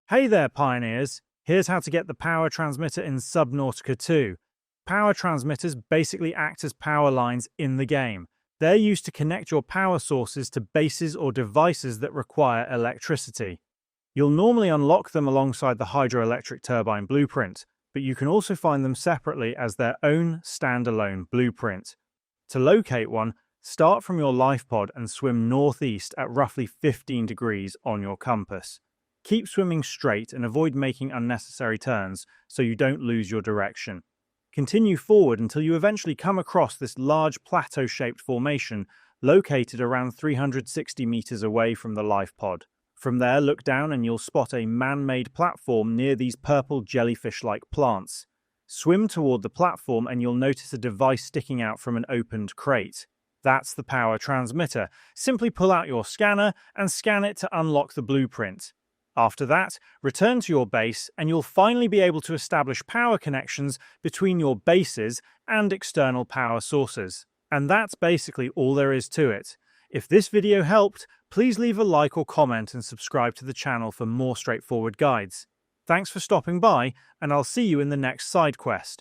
Hey there, pioneers! Here's how to get the power transmitter in Subnautica 2. Power transmitters basically act as power lines in the game. They're used to connect your power sources to bases or devices that require electricity. You'll normally unlock them alongside the hydroelectric turbine blueprint, but you can also find them separately as their own standalone blueprint. To locate one, start from your life pod and swim northeast at roughly 15 degrees on your compass. Keep swimming straight and avoid making unnecessary turns so you don't lose your direction. Continue forward until you eventually come across this large plateau-shaped formation located around 360 meters away from the life pod. From there, look down and you'll spot a man-made platform near these purple jellyfish-like plants. Swim toward the platform and you'll notice a device sticking out from an opened crate. That's the power transmitter. Simply pull out your scanner and scan it to unlock the blueprint. After that, return to your base and you'll finally be able to establish power connections between your bases and external power sources. And that's basically all there is to it. If this video helped, please leave a like or comment and subscribe to the channel for more straightforward guides. Thanks for stopping by, and I'll see you in the next side quest.